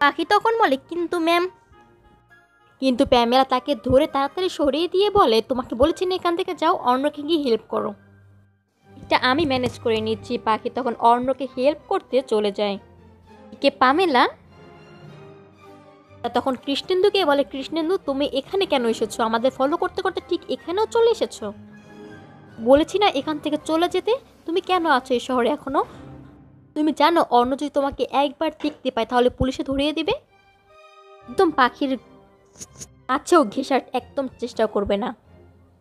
পাখি তখন বলে, কিন্তু ম্যাম। কিন্তু প্যামেলা তাকে ধরে তাড়াতাড়ি সরিয়ে দিয়ে বলে, তোমাকে বলেছি না এখান থেকে যাও, অর্ণকে গিয়ে হেল্প করো, এটা আমি ম্যানেজ করে নিচ্ছি। পাখি তখন অর্ণকে হেল্প করতে চলে যায়। একে পামেলা তখন কৃষ্ণেন্দুকে বলে, কৃষ্ণেন্দু তুমি এখানে কেন এসেছো? আমাদের ফলো করতে করতে ঠিক এখানেও চলে এসেছো। বলেছি না এখান থেকে চলে যেতে, তুমি কেন আছো এই শহরে এখনো? তুমি জানো অর্ণ যদি তোমাকে একবার দেখতে পায় তাহলে পুলিশে ধরিয়ে দিবে। একদম পাখির কাছেও ঘেঁষার একদম চেষ্টা করবে না,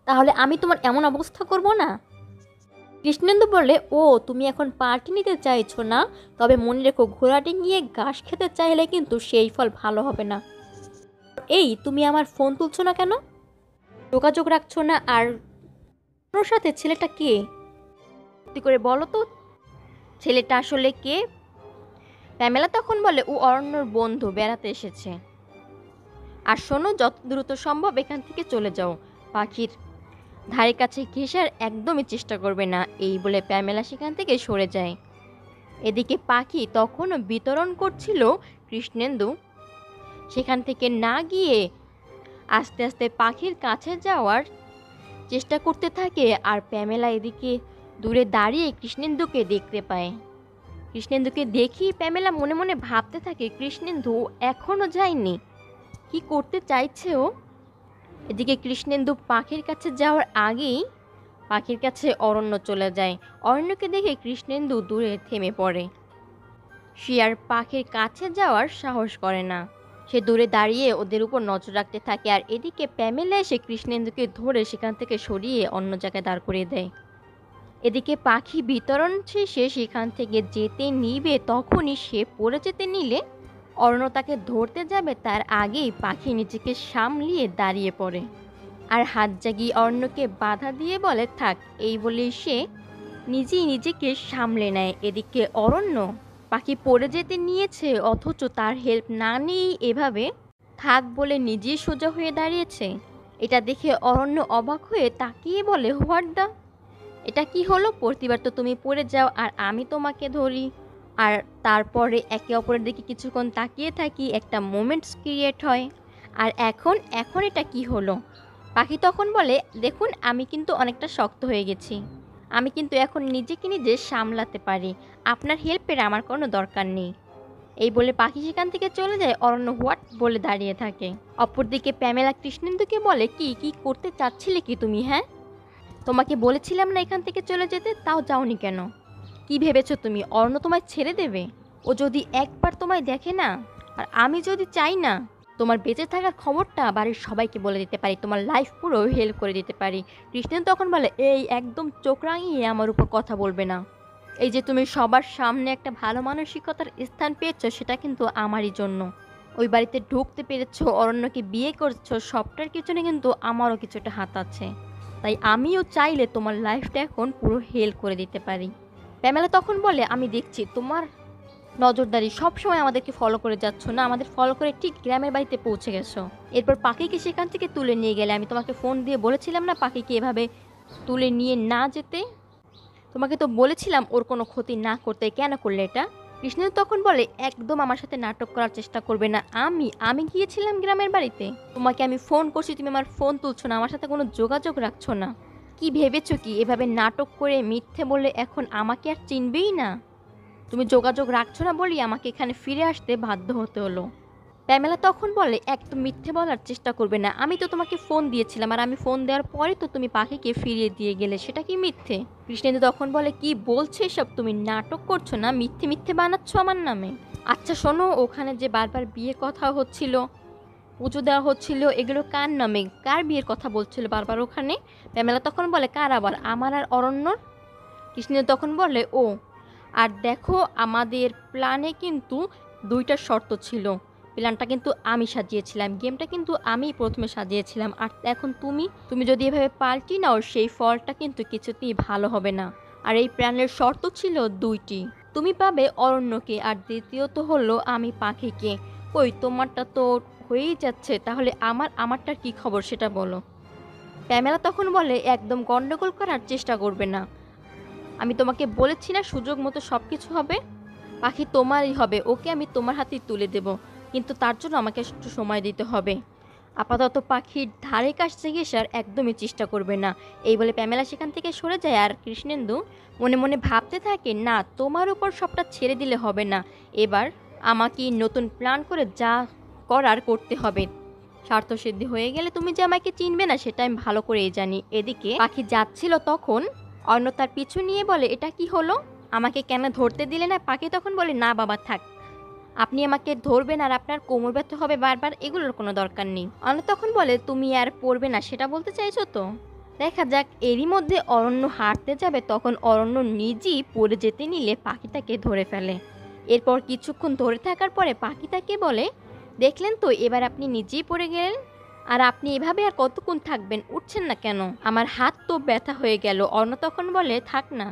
তাহলে আমি তোমার এমন অবস্থা করব না। কৃষ্ণেন্দু বললে, ও তুমি এখন পার্টি নিতে চাইছো না, তবে মনে রেখো ঘোড়াটি গিয়ে ঘাস খেতে চাইলে কিন্তু সেই ফল ভালো হবে না। এই তুমি আমার ফোন তুলছো না কেন, যোগাযোগ রাখছো না, আর ওর সাথে ছেলেটা কে? সত্যি করে বলো তো ছেলেটা আসলে কে? প্যামেলা তখন বলে, ও অরণ্যর বন্ধু, বেড়াতে এসেছে। আর শোনো, যত দ্রুত সম্ভব এখান থেকে চলে যাও, পাখির ধারে কাছে ঘেঁষার একদমই চেষ্টা করবে না। এই বলে প্যামেলা সেখান থেকে সরে যায়। এদিকে পাখি তখনও বিতরণ করছিল কৃষ্ণেন্দু সেখান থেকে না গিয়ে আস্তে আস্তে পাখির কাছে যাওয়ার চেষ্টা করতে থাকে। আর প্যামেলা এদিকে দূরে দাঁড়িয়ে কৃষ্ণেন্দুকে দেখতে পায়। কৃষ্ণেন্দুকে দেখি প্যামেলা মনে মনে ভাবতে থাকে কৃষ্ণেন্দু এখনও যায়নি, কি করতে চাইছে ও। এদিকে কৃষ্ণেন্দু পাখির কাছে যাওয়ার আগেই পাখির কাছে অরণ্য চলে যায়। অরণ্যকে দেখে কৃষ্ণেন্দু দূরে থেমে পড়ে। সে আর পাখির কাছে যাওয়ার সাহস করে না। সে দূরে দাঁড়িয়ে ওদের উপর নজর রাখতে থাকে। আর এদিকে প্যামেলা এসে কৃষ্ণেন্দুকে ধরে সেখান থেকে সরিয়ে অন্য জায়গায় দাঁড় করিয়ে দেয়। এদিকে পাখি বিতরণ শেষে সেখান থেকে যেতে নিবে, তখনই সে পড়ে যেতে নিলে অরণ্য তাকে ধরতে যাবে তার আগেই পাখি নিজেকে সামলিয়ে দাঁড়িয়ে পড়ে আর হাত জাগিয়ে অরণ্যকে বাধা দিয়ে বলে থাক। এই বলে সে নিজেই নিজেকে সামলে নেয়। এদিকে অরণ্য পাখি পড়ে যেতে নিয়েছে অথচ তার হেল্প না নিয়েই এভাবে থাক বলে নিজেই সোজা হয়ে দাঁড়িয়েছে। এটা দেখে অরণ্য অবাক হয়ে তাকিয়ে বলে হোয়াট দা, এটা কি হলো? প্রতিবার তো তুমি পড়ে যাও আর আমি তোমাকে ধরি, আর তারপরে একে অপরের দিকে কিছুক্ষণ তাকিয়ে থাকি, একটা মোমেন্টস ক্রিয়েট হয়। আর এখন এখন এটা কি হলো? পাখি তখন বলে দেখুন আমি কিন্তু অনেকটা শক্ত হয়ে গেছি, আমি কিন্তু এখন নিজেকে নিজে সামলাতে পারি, আপনার হেল্পের আমার কোনো দরকার নেই। এই বলে পাখি সেখান থেকে চলে যায়। অরণ্য হোয়াট বলে দাঁড়িয়ে থাকে। অপরদিকে প্যামেলা কৃষ্ণেন্দুকে বলে কি কি করতে চাচ্ছিলে কি তুমি? হ্যাঁ, তোমাকে বলেছিলাম না এখান থেকে চলে যেতে, তাও যাওনি কেন? কি ভেবেছো তুমি অরণ্য তোমায় ছেড়ে দেবে? ও যদি একবার তোমায় দেখে না, আর আমি যদি চাই না তোমার বেঁচে থাকার খবরটা বাড়ির সবাইকে বলে দিতে পারি, তোমার লাইফ পুরো হেল্প করে দিতে পারি। কৃষ্ণেন্দু তখন বলে এই একদম চোখ রাঙিয়ে আমার উপর কথা বলবে না। এই যে তুমি সবার সামনে একটা ভালো মানসিকতার স্থান পেয়েছো সেটা কিন্তু আমারই জন্য। ওই বাড়িতে ঢুকতে পেরেছো, অরণ্যকে বিয়ে করছো, সবটার পিছনে কিন্তু আমারও কিছুটা হাত আছে। তাই আমিও চাইলে তোমার লাইফটা এখন পুরো হেল্প করে দিতে পারি। প্যামেলা তখন বলে আমি দেখছি তোমার নজরদারি সবসময় আমাদেরকে ফলো করে যাচ্ছ না, আমাদের ফলো করে ঠিক গ্রামের বাড়িতে পৌঁছে গেছো। এরপর পাখিকে সেখান থেকে তুলে নিয়ে গেলে, আমি তোমাকে ফোন দিয়ে বলেছিলাম না পাখিকে এভাবে তুলে নিয়ে না যেতে? তোমাকে তো বলেছিলাম ওর কোনো ক্ষতি না করতে, কেন করলে এটা? কৃষ্ণেন্দু তখন বলে একদম আমার সাথে নাটক করার চেষ্টা করবে না। আমি গিয়েছিলাম গ্রামের বাড়িতে, তোমাকে আমি ফোন করছি, তুমি আমার ফোন তুলছো না, আমার সাথে কোনো যোগাযোগ রাখছো না। কি ভেবেছো কি এভাবে নাটক করে মিথ্যে বলে এখন আমাকে আর চিনবেই না? তুমি যোগাযোগ রাখছো না বলেই আমাকে এখানে ফিরে আসতে বাধ্য হতে হলো। প্যামেলা তখন বলে একদম মিথ্যে বলার চেষ্টা করবে না, আমি তো তোমাকে ফোন দিয়েছিলাম আর আমি ফোন দেওয়ার পরে তো তুমি পাখিকে ফিরিয়ে দিয়ে গেলে, সেটা কি মিথ্যে? কৃষ্ণেন্দু তখন বলে কি বলছো এসব? তুমি নাটক করছো না, মিথ্যে মিথ্যে বানাচ্ছ আমার নামে। আচ্ছা শোনো, ওখানে যে বারবার বিয়ে কথা হচ্ছিল, পুজো দেওয়া হচ্ছিল, এগুলো কার নামে, কার বিয়ের কথা বলছিল বারবার ওখানে? প্যামেলা তখন বলে কার আবার? আমার আর অরণ্যর। কৃষ্ণেন্দু তখন বলে ও, আর দেখো আমাদের প্ল্যানে কিন্তু দুইটা শর্ত ছিল, প্ল্যানটা কিন্তু আমি সাজিয়েছিলাম, গেমটা কিন্তু আমি প্রথমে সাজিয়েছিলাম, আর এখন তুমি যদি এভাবে পাল্টি নাও সেই ফলটা কিন্তু কিছুতেই ভালো হবে না। আর এই প্ল্যানের শর্ত ছিল দুইটি, তুমি পাবে অরণ্যকে আর দ্বিতীয়ত হলো আমি পাখিকে। কই তোমারটা তো হয়েই যাচ্ছে, তাহলে আমারটার কি খবর সেটা বলো। প্যামেলা তখন বলে একদম গন্ডগোল করার চেষ্টা করবে না, আমি তোমাকে বলেছি না সুযোগ মতো সব কিছু হবে, পাখি তোমারই হবে, ওকে আমি তোমার হাতেই তুলে দেব, কিন্তু তার জন্য আমাকে একটু সময় দিতে হবে। আপাতত পাখির ধারে কাছে ঘেঁষার একদমই চেষ্টা করবে না। এই বলে প্যামেলা সেখান থেকে সরে যায়। আর কৃষ্ণেন্দু মনে মনে ভাবতে থাকে না তোমার উপর সবটা ছেড়ে দিলে হবে না, এবার আমাকে নতুন প্ল্যান করে যা করার করতে হবে। স্বার্থসিদ্ধি হয়ে গেলে তুমি যে আমাকে চিনবে না সেটা আমি ভালো করেই জানি। এদিকে পাখি যাচ্ছিল তখন অন্য তার পিছু নিয়ে বলে এটা কি হলো, আমাকে কেন ধরতে দিলে না? পাখি তখন বলে না বাবা থাক, আপনি আমাকে ধরবেন আর আপনার কোমর ব্যথা হবে বারবার, এগুলোর কোনো দরকার নেই। অন্য তখন বলে তুমি আর পড়বে না সেটা বলতে চাইছো তো? দেখা যাক। এরই মধ্যে অরণ্য হাঁটতে যাবে, তখন অরণ্য নিজেই পড়ে যেতে নিলে পাখিটাকে ধরে ফেলে। এরপর কিছুক্ষণ ধরে থাকার পরে পাখি তাকে বলে দেখলেন তো এবার আপনি নিজেই পড়ে গেলেন, আর আপনি এভাবে আর কতক্ষণ থাকবেন, উঠছেন না কেন? আমার হাত তো ব্যথা হয়ে গেল। অর্ণ তখন বলে থাক না,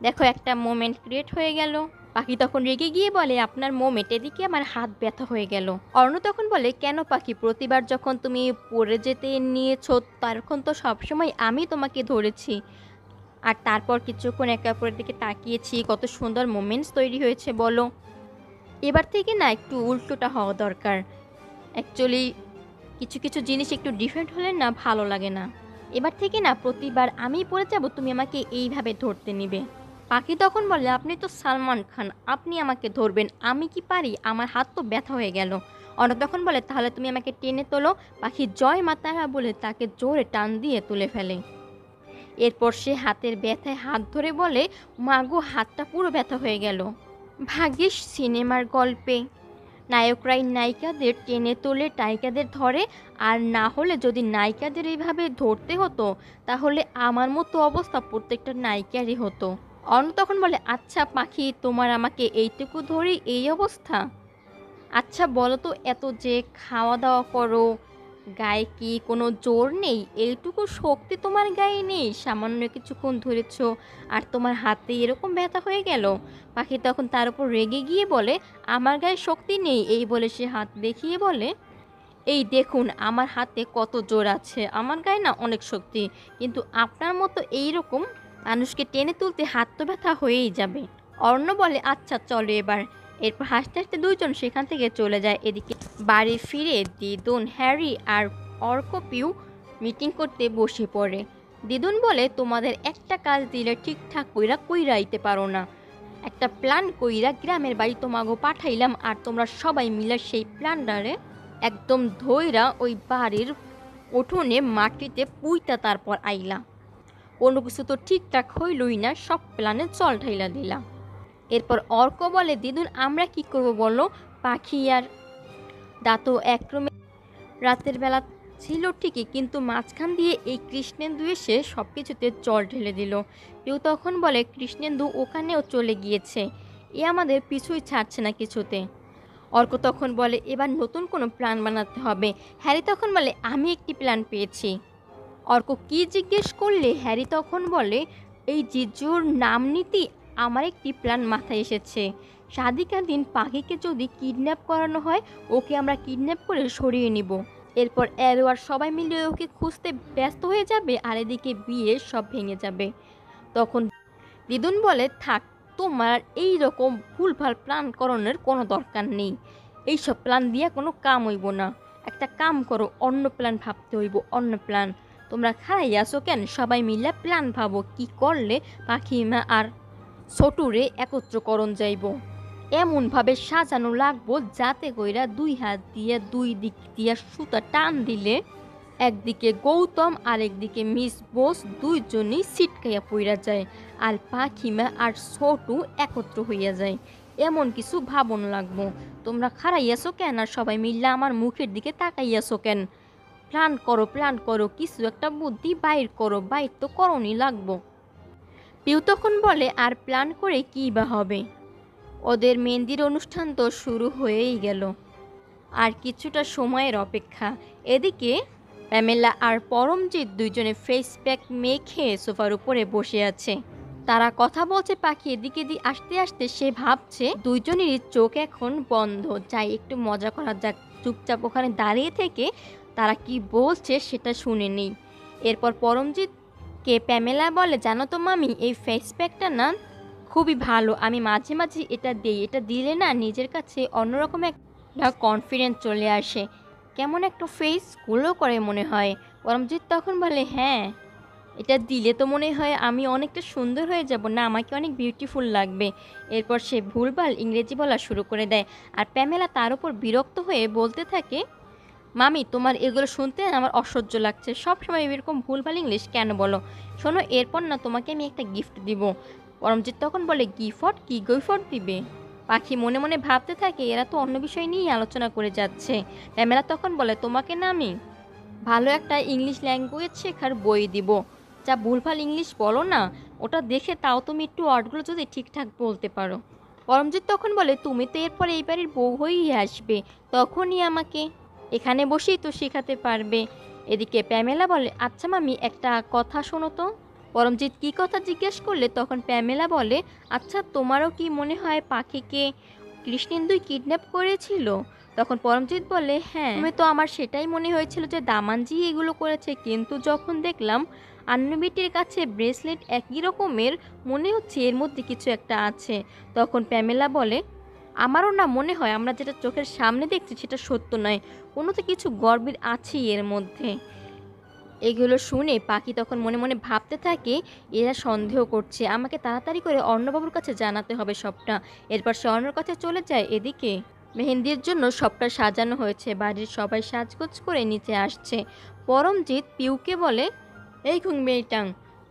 দেখো একটা মোমেন্ট ক্রিয়েট হয়ে গেল। পাখি তখন রেগে গিয়ে বলে আপনার মোমেন্ট, এদিকে আমার হাত ব্যথা হয়ে গেল। অর্ণ তখন বলে কেন পাখি, প্রতিবার যখন তুমি পড়ে যেতে নিয়েছো তখন তো সবসময় আমি তোমাকে ধরেছি, আর তারপর কিছুক্ষণ একে অপরের দিকে তাকিয়েছি, কত সুন্দর মোমেন্টস তৈরি হয়েছে বলো। এবার থেকে না একটু উল্টোটা হওয়া দরকার। অ্যাকচুয়ালি কিছু কিছু জিনিস একটু ডিফারেন্ট হলে না ভালো লাগে না। এবার থেকে না প্রতিবার আমিই পড়ে যাব, তুমি আমাকে এইভাবে ধরতে নিবে। পাখি তখন বলে, আপনি তো সালমান খান, আপনি আমাকে ধরবেন, আমি কি পারি, আমার হাত তো ব্যথা হয়ে গেল। অর্ক তখন বলে, তাহলে তুমি আমাকে টেনে তোলো। পাখি জয় মা তারা বলে তাকে জোরে টান দিয়ে তুলে ফেলে। এরপর সে হাতের ব্যথায় হাত ধরে বলে, মাগো হাতটা পুরো ব্যথা হয়ে গেল। ভাগ্যিস সিনেমার গল্পে নায়করাই নায়িকাদের টেনে তোলে, নায়িকাদের ধরে, আর না হলে যদি নায়িকাদের এইভাবে ধরতে হতো তাহলে আমার মতো অবস্থা প্রত্যেকটা নায়িকারই হতো। অন্য তখন বলে, আচ্ছা পাখি, তোমার আমাকে এইটুকু ধরেই এই অবস্থা? আচ্ছা বলো তো, এত যে খাওয়া দাওয়া করো, গায়ে কি কোনো জোর নেই? এইটুকু শক্তি তোমার গায়ে নেই? সামান্য কিছুক্ষণ ধরেছ আর তোমার হাতে এরকম ব্যথা হয়ে গেল। পাখি তখন তার উপর রেগে গিয়ে বলে, আমার গায়ে শক্তি নেই? এই বলে সে হাত দেখিয়ে বলে, এই দেখুন আমার হাতে কত জোর আছে, আমার গায়ে না অনেক শক্তি, কিন্তু আপনার মতো এইরকম মানুষকে টেনে তুলতে হাত তো ব্যথা হয়েই যাবে। অরণ্য বলে, আচ্ছা চলো এবার। এরপর হাসতে হাসতে দুইজন সেখান থেকে চলে যায়। এদিকে বাড়ি ফিরে দিদুন, হ্যারি আর অর্ক পিউ মিটিং করতে বসে পড়ে। দিদুন বলে, তোমাদের একটা কাজ দিলে ঠিকঠাক কইরাইতে পারো না। একটা প্ল্যান কইরা গ্রামের বাড়ি তোমাগো পাঠাইলাম, আর তোমরা সবাই মিলে সেই প্ল্যানটারে একদম ধইরা ওই বাড়ির উঠোনে মাটিতে পুইতা তারপর আইলা। কোনো কিছু তো ঠিকঠাক হইলই না, সব প্ল্যানে জল ঢাইলা দিলা। এরপর অর্ক বলে, দিদুন আমরা কি করব বলো? পাখি আর দাঁতও একরমে রাতের বেলা ছিল ঠিকই, কিন্তু মাঝখান দিয়ে এই কৃষ্ণেন্দু এসে সব কিছুতে জল ঢেলে দিল। কেউ তখন বলে, কৃষ্ণেন্দু ওখানেও চলে গিয়েছে, এ আমাদের পিছুই ছাড়ছে না কিছুতে। অর্ক তখন বলে, এবার নতুন কোনো প্ল্যান বানাতে হবে। হ্যারি তখন বলে, আমি একটি প্ল্যান পেয়েছি। অর্ক কি জিজ্ঞেস করলে হ্যারি তখন বলে, এই জিজুর নাম নিতেই আমার একটি প্ল্যান মাথায় এসেছে। শাদিকার দিন পাখিকে যদি কিডন্যাপ করানো হয়, ওকে আমরা কিডন্যাপ করে সরিয়ে নিব। এরপর অ্যারো আর সবাই মিলে ওকে খুঁজতে ব্যস্ত হয়ে যাবে, আর এদিকে বিয়ে সব ভেঙে যাবে। তখন দিদুন বলে, থাক, তোমার এই রকম ভুলভাল প্ল্যান করানোর কোনো দরকার নেই। এইসব প্ল্যান দিয়ে কোনো কাম হইব না। একটা কাম করো, অন্য প্ল্যান ভাবতে হইব, অন্য প্ল্যান। তোমরা খাই আসো কেন? সবাই মিলে প্ল্যান ভাবো কি করলে পাখিমা আর ছোটুরে একত্রকরণ যাইব। এমনভাবে সাজানো লাগবো যাতে কইরা দুই হাত দিয়ে দুই দিক দিয়া সুতা টান দিলে একদিকে গৌতম আর একদিকে মিস বোস দুইজনই ছিটকাইয়া পইরা যায়, আর পাখিমা আর ছোটু একত্র হইয়া যায়। এমন কিছু ভাবন লাগবো। তোমরা খাড়াইয়াছো কেন আর সবাই মিললে আমার মুখের দিকে তাকাইয়াছো কেন? প্ল্যান করো, প্ল্যান করো, কিছু একটা বুদ্ধি বাইর করো, বাইর তো করণই লাগবো। পিউ তখন বলে, আর প্ল্যান করে কী বা হবে? ওদের মেহেন্দির অনুষ্ঠান তো শুরু হয়েই গেল, আর কিছুটা সময়ের অপেক্ষা। এদিকে প্যামেলা আর পরমজিৎ দুইজনে ফেস প্যাক মেখে সোফার উপরে বসে আছে। তারা কথা বলছে। পাখি এদিকে আসতে আসতে সে ভাবছে দুইজনেরই চোখ এখন বন্ধ, যাই একটু মজা করা যাক। চুপচাপ ওখানে দাঁড়িয়ে থেকে তারা কি বলছে সেটা শুনে নেই। এরপর পরমজিৎকে প্যামেলা বলে, জানো তো মামি, এই ফেস প্যাকটা না খুবই ভালো, আমি মাঝে মাঝে এটা দিই, এটা দিলে না নিজের কাছে অন্যরকম একটা কনফিডেন্স চলে আসে, কেমন একটা ফেস গ্লো করে মনে হয়। পরমজিৎ তখন বলে, হ্যাঁ, এটা দিলে তো মনে হয় আমি অনেকটা সুন্দর হয়ে যাব, না আমাকে অনেক বিউটিফুল লাগবে। এরপর সে ভুলভাল ইংরেজি বলা শুরু করে দেয়, আর প্যামেলা তার উপর বিরক্ত হয়ে বলতে থাকে, মামি তোমার এগুলো শুনতে আমার অসহ্য লাগছে, সবসময় এরকম ভুলভাল ইংলিশ কেন বলো? শোনো, এরপর না তোমাকে আমি একটা গিফট দিব। পরমজিৎ তখন বলে, গিফট? কি গিফট দিবে? পাখি মনে মনে ভাবতে থাকে এরা তো অন্য বিষয় নিয়েই আলোচনা করে যাচ্ছে। প্যামেলা তখন বলে, তোমাকে না আমি ভালো একটা ইংলিশ ল্যাঙ্গুয়েজ শেখার বই দিব, যা ভুলভাল ইংলিশ বলো না ওটা দেখে তাও তুমি একটু ওয়ার্ডগুলো যদি ঠিকঠাক বলতে পারো। পরমজিৎ তখন বলে, তুমি তো এরপর এই বাড়ির বউ হয়েই আসবে, তখনই আমাকে এখানে বসেই তো শেখাতে পারবে। এদিকে প্যামেলা বলে, আচ্ছা মামি একটা কথা শোনো তো। পরমজিৎ কী কথা জিজ্ঞেস করলে তখন প্যামেলা বলে, আচ্ছা তোমারও কি মনে হয় পাখিকে কৃষ্ণেন্দুই কিডন্যাপ করেছিল? তখন পরমজিৎ বলে, হ্যাঁ, তুমি তো আমার সেটাই মনে হয়েছিল যে দামানজি এগুলো করেছে, কিন্তু যখন দেখলাম আন্নুবিটির কাছে ব্রেসলেট একই রকমের, মনে হচ্ছে এর মধ্যে কিছু একটা আছে। তখন প্যামেলা বলে, আমারও না মনে হয় আমরা যেটা চোখের সামনে দেখছি সেটা সত্য নয়, কোনো তো কিছু গর্বের আছেই এর মধ্যে। এগুলো শুনে পাখি তখন মনে মনে ভাবতে থাকে এরা সন্দেহ করছে, আমাকে তাড়াতাড়ি করে অর্ণবাবুর কাছে জানাতে হবে সবটা। এরপর সে অর্ণর কাছে চলে যায়। এদিকে মেহেন্দির জন্য সবটা সাজানো হয়েছে, বাড়ির সবাই সাজগোজ করে নিচে আসছে। পরমজিৎ পিউকে বলে, এই খুং মেইটাং,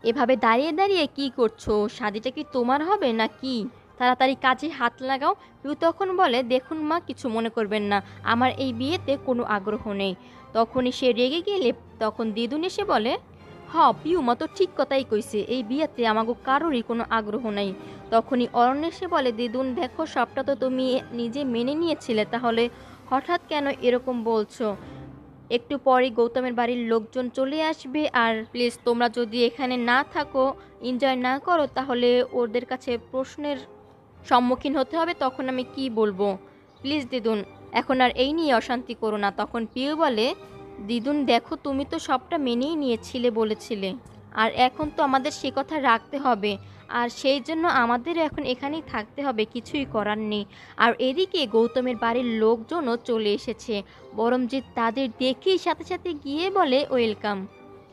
এভাবে দাঁড়িয়ে দাঁড়িয়ে কি করছো? শাদিটা কি তোমার হবে না কি? তাড়াতাড়ি কাজে হাত লাগাও। পিউ তখন বলে, দেখুন মা, কিছু মনে করবেন না, আমার এই বিয়েতে কোনো আগ্রহ নেই। তখনই সে রেগে গেলে তখন দিদুন এসে বলে, পিউ মা তো ঠিক কথাই কইছে, এই বিয়েতে আমাগো কারোরই কোনো আগ্রহ নাই। তখনই অরণ্য এসে বলে, দিদুন দেখো, সবটা তো তুমি নিজে মেনে নিয়েছিলে, তাহলে হঠাৎ কেন এরকম বলছো? একটু পরে গৌতমের বাড়ির লোকজন চলে আসবে, আর প্লিজ তোমরা যদি এখানে না থাকো, এনজয় না করো, তাহলে ওদের কাছে প্রশ্নের সম্মুখীন হতে হবে, তখন আমি কি বলবো? প্লিজ দিদুন, এখন আর এই নিয়ে অশান্তি করো না। তখন পিউ বলে, দিদুন দেখো, তুমি তো সবটা মেনেই নিয়েছিলে বলেছিলে, আর এখন তো আমাদের সে কথা রাখতে হবে, আর সেই জন্য আমাদের এখন এখানেই থাকতে হবে, কিছুই করার নেই। আর এদিকে গৌতমের বাড়ির লোকজনও চলে এসেছে। বরমজিৎ তাদের দেখেই সাথে সাথে গিয়ে বলে, ওয়েলকাম।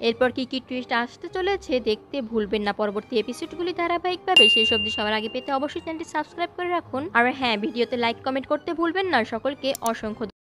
এরপর কি কি টুইস্ট আসতে চলেছে দেখতে ভুলবেন না। পরবর্তী এপিসোডগুলি ধারাবাহিকভাবে সেই সব সবার আগে পেতে অবশ্যই চ্যানেলটি সাবস্ক্রাইব করে রাখুন। আর হ্যাঁ, ভিডিওতে লাইক কমেন্ট করতে ভুলবেন না। সকলকে অসংখ্য